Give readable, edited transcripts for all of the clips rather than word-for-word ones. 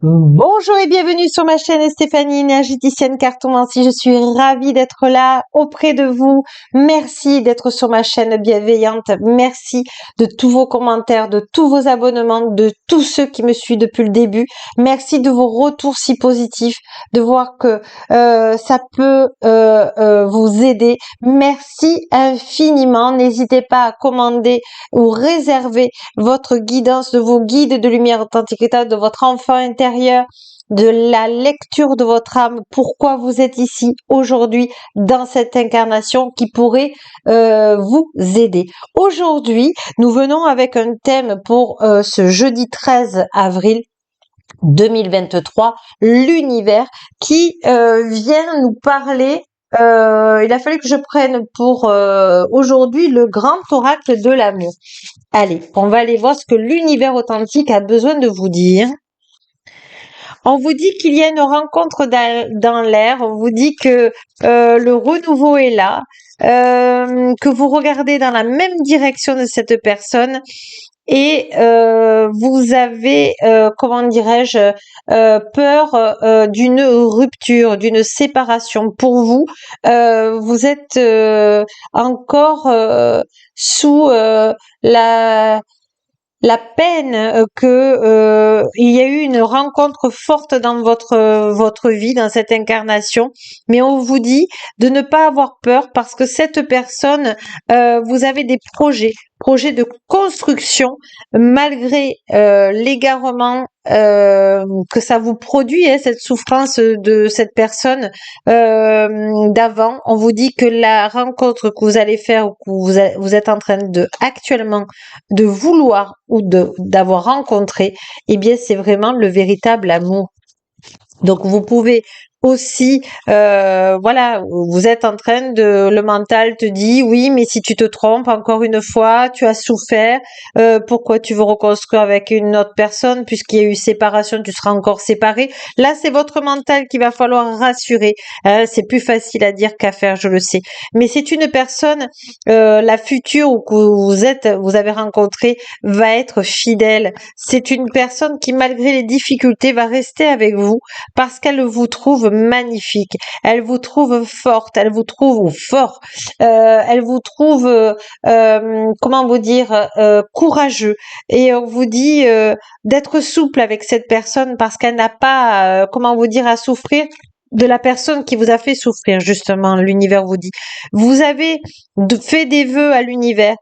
Bonjour et bienvenue sur ma chaîne Stéphanie, énergéticienne cartomancie. Je suis ravie d'être là auprès de vous. Merci d'être sur ma chaîne bienveillante. Merci de tous vos commentaires, de tous vos abonnements, de tous ceux qui me suivent depuis le début. Merci de vos retours si positifs, de voir que ça peut vous aider. Merci infiniment. N'hésitez pas à commander ou réserver votre guidance de vos guides de lumière authentique de votre enfant intérieur, de la lecture de votre âme, pourquoi vous êtes ici aujourd'hui dans cette incarnation qui pourrait vous aider. Aujourd'hui, nous venons avec un thème pour ce jeudi 13 avril 2023, l'univers qui vient nous parler. Il a fallu que je prenne pour aujourd'hui le grand oracle de l'amour. Allez, on va aller voir ce que l'univers authentique a besoin de vous dire. On vous dit qu'il y a une rencontre dans l'air, on vous dit que le renouveau est là, que vous regardez dans la même direction de cette personne et vous avez, comment dirais-je, peur d'une rupture, d'une séparation. Pour vous, vous êtes encore sous la peine que il y a eu une rencontre forte dans votre vie, dans cette incarnation, mais on vous dit de ne pas avoir peur parce que cette personne, vous avez des projets de construction malgré l'égarement que ça vous produit, hein, cette souffrance de cette personne d'avant. On vous dit que la rencontre que vous allez faire ou que vous êtes en train de actuellement de vouloir ou d'avoir rencontré, eh bien c'est vraiment le véritable amour. Donc vous pouvez aussi, voilà, vous êtes en train de, le mental te dit, oui, mais si tu te trompes encore une fois, tu as souffert, pourquoi tu veux reconstruire avec une autre personne, puisqu'il y a eu séparation, tu seras encore séparé. Là, c'est votre mental qu'il va falloir rassurer. C'est plus facile à dire qu'à faire, je le sais. Mais c'est une personne, la future que vous avez rencontrée va être fidèle. C'est une personne qui, malgré les difficultés, va rester avec vous parce qu'elle vous trouve magnifique, elle vous trouve forte, elle vous trouve fort, elle vous trouve, comment vous dire, courageux. Et on vous dit d'être souple avec cette personne parce qu'elle n'a pas, comment vous dire, à souffrir de la personne qui vous a fait souffrir, justement, l'univers vous dit. Vous avez fait des vœux à l'univers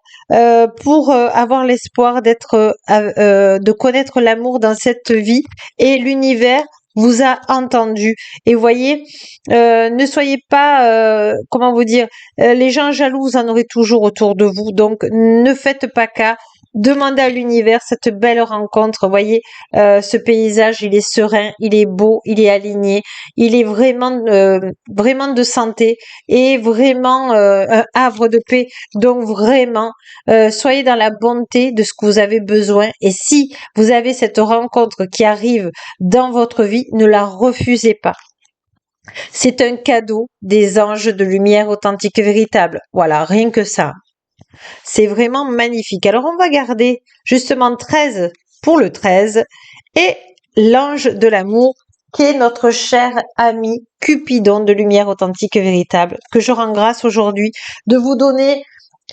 pour avoir l'espoir de connaître l'amour dans cette vie, et l'univers vous a entendu. Et voyez, ne soyez pas, comment vous dire, les gens jaloux, vous en aurez toujours autour de vous. Donc, ne faites pas cas. Demandez à l'univers cette belle rencontre. Voyez, ce paysage, il est serein, il est beau, il est aligné, il est vraiment de santé et vraiment un havre de paix. Donc, vraiment, soyez dans la bonté de ce que vous avez besoin. Et si vous avez cette rencontre qui arrive dans votre vie, ne la refusez pas. C'est un cadeau des anges de lumière authentique et véritable. Voilà, rien que ça. C'est vraiment magnifique. Alors on va garder justement 13 pour le 13 et l'ange de l'amour qui est notre cher ami Cupidon de lumière authentique et véritable, que je rends grâce aujourd'hui de vous donner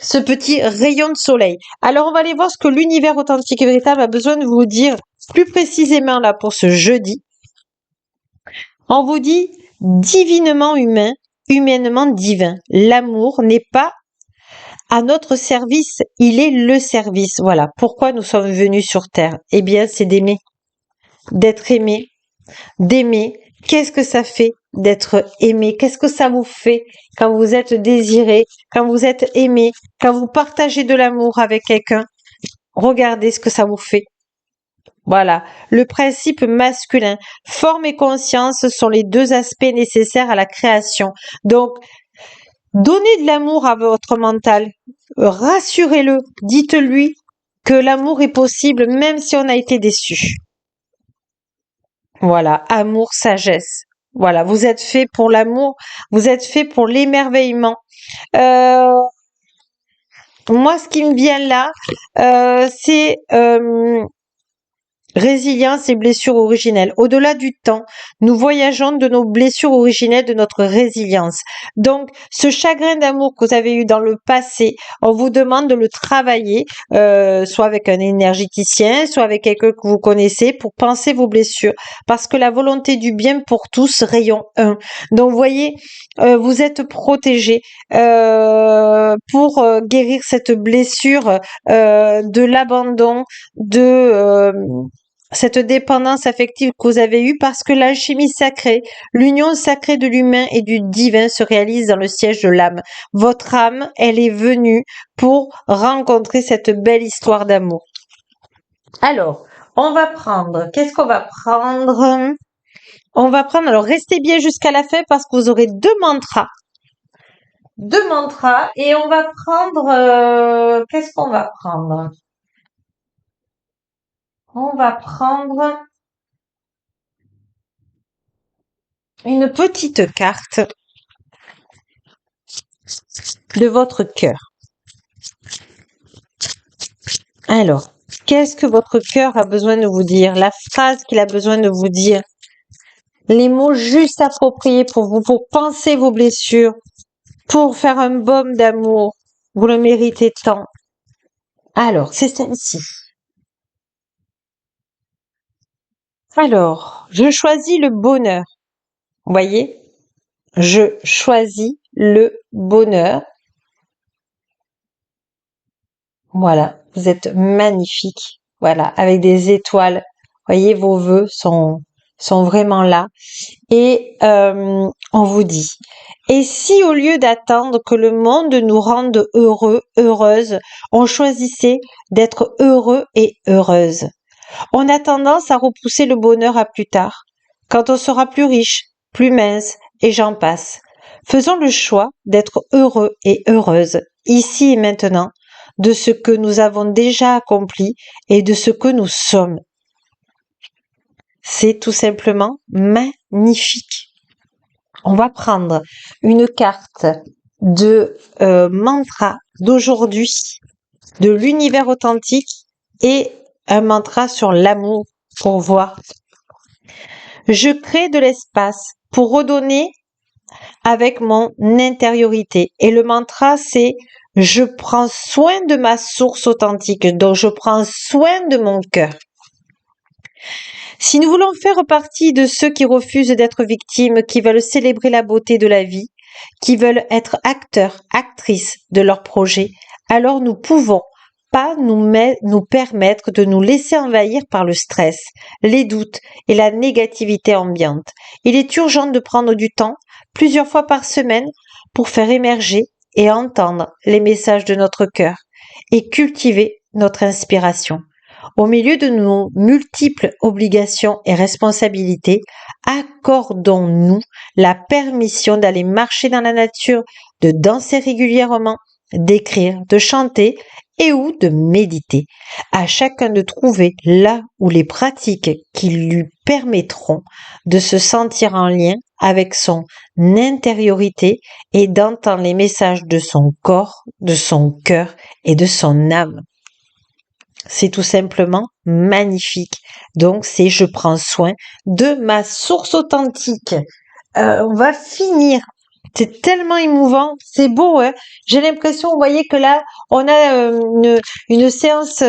ce petit rayon de soleil. Alors on va aller voir ce que l'univers authentique et véritable a besoin de vous dire plus précisément là pour ce jeudi. On vous dit divinement humain, humainement divin. L'amour n'est pas à notre service, il est le service. Voilà. Pourquoi nous sommes venus sur Terre? Eh bien, c'est d'aimer, d'être aimé, d'aimer. Qu'est-ce que ça fait d'être aimé? Qu'est-ce que ça vous fait quand vous êtes désiré, quand vous êtes aimé, quand vous partagez de l'amour avec quelqu'un? Regardez ce que ça vous fait. Voilà, le principe masculin. Forme et conscience sont les deux aspects nécessaires à la création. Donc, donnez de l'amour à votre mental. Rassurez-le. Dites-lui que l'amour est possible même si on a été déçu. Voilà, amour, sagesse. Voilà, vous êtes fait pour l'amour, vous êtes fait pour l'émerveillement. Moi, ce qui me vient là, c'est Résilience et blessures originelles. Au-delà du temps, nous voyageons de nos blessures originelles, de notre résilience. Donc, ce chagrin d'amour que vous avez eu dans le passé, on vous demande de le travailler, soit avec un énergéticien, soit avec quelqu'un que vous connaissez, pour penser vos blessures. Parce que la volonté du bien pour tous, rayon 1. Donc, vous voyez, vous êtes protégés pour guérir cette blessure de l'abandon, de cette dépendance affective que vous avez eue parce que l'alchimie sacrée, l'union sacrée de l'humain et du divin se réalise dans le siège de l'âme. Votre âme, elle est venue pour rencontrer cette belle histoire d'amour. Alors, on va prendre, qu'est-ce qu'on va prendre? On va prendre, alors restez bien jusqu'à la fin parce que vous aurez deux mantras. Deux mantras et on va prendre, qu'est-ce qu'on va prendre? On va prendre une petite carte de votre cœur. Alors, qu'est-ce que votre cœur a besoin de vous dire? La phrase qu'il a besoin de vous dire. Les mots juste appropriés pour vous, pour penser vos blessures, pour faire un baume d'amour. Vous le méritez tant. Alors, c'est celle-ci. Alors, je choisis le bonheur. Vous voyez? Je choisis le bonheur. Voilà, vous êtes magnifique. Voilà, avec des étoiles. Vous voyez, vos vœux sont vraiment là. Et on vous dit, et si au lieu d'attendre que le monde nous rende heureux, heureuses, on choisissait d'être heureux et heureuse? On a tendance à repousser le bonheur à plus tard, quand on sera plus riche, plus mince, et j'en passe. Faisons le choix d'être heureux et heureuse, ici et maintenant, de ce que nous avons déjà accompli et de ce que nous sommes. C'est tout simplement magnifique. On va prendre une carte de mantra d'aujourd'hui, de l'univers authentique et un mantra sur l'amour pour voir. Je crée de l'espace pour redonner avec mon intériorité. Et le mantra, c'est je prends soin de ma source authentique. Donc, je prends soin de mon cœur. Si nous voulons faire partie de ceux qui refusent d'être victimes, qui veulent célébrer la beauté de la vie, qui veulent être acteurs, actrices de leur projet, alors nous pouvons pas nous permettre de nous laisser envahir par le stress, les doutes et la négativité ambiante. Il est urgent de prendre du temps, plusieurs fois par semaine, pour faire émerger et entendre les messages de notre cœur et cultiver notre inspiration. Au milieu de nos multiples obligations et responsabilités, accordons-nous la permission d'aller marcher dans la nature, de danser régulièrement, d'écrire, de chanter et ou de méditer. À chacun de trouver là où les pratiques qui lui permettront de se sentir en lien avec son intériorité et d'entendre les messages de son corps, de son cœur et de son âme. C'est tout simplement magnifique. Donc, c'est je prends soin de ma source authentique. On va finir. C'est tellement émouvant. C'est beau, hein. J'ai l'impression, vous voyez que là, on a une séance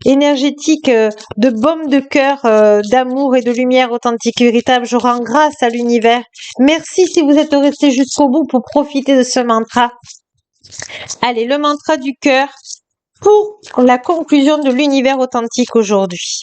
énergétique de baume de cœur, d'amour et de lumière authentique et véritable. Je rends grâce à l'univers. Merci si vous êtes resté jusqu'au bout pour profiter de ce mantra. Allez, le mantra du cœur pour la conclusion de l'univers authentique aujourd'hui.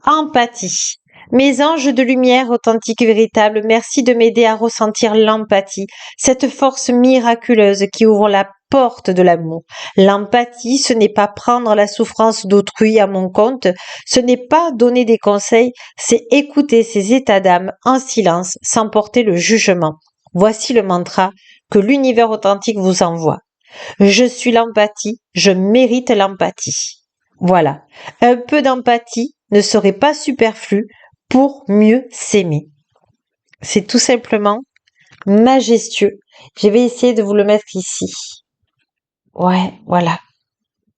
Empathie. Mes anges de lumière authentique et véritable, merci de m'aider à ressentir l'empathie, cette force miraculeuse qui ouvre la porte de l'amour. L'empathie, ce n'est pas prendre la souffrance d'autrui à mon compte, ce n'est pas donner des conseils, c'est écouter ses états d'âme en silence sans porter le jugement. Voici le mantra que l'univers authentique vous envoie. Je suis l'empathie, je mérite l'empathie. Voilà. Un peu d'empathie ne serait pas superflu pour mieux s'aimer. C'est tout simplement majestueux. Je vais essayer de vous le mettre ici. Ouais, voilà.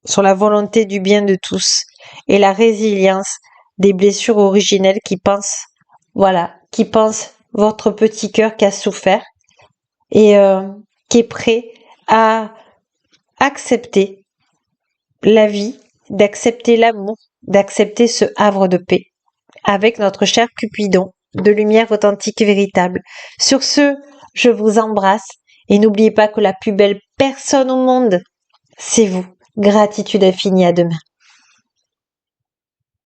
Sur la volonté du bien de tous et la résilience des blessures originelles, qui pense, voilà, qui pense votre petit cœur qui a souffert et qui est prêt à accepter la vie, d'accepter l'amour, d'accepter ce havre de paix avec notre cher Cupidon de lumière authentique et véritable. Sur ce, je vous embrasse et n'oubliez pas que la plus belle personne au monde, c'est vous. Gratitude infinie, à demain.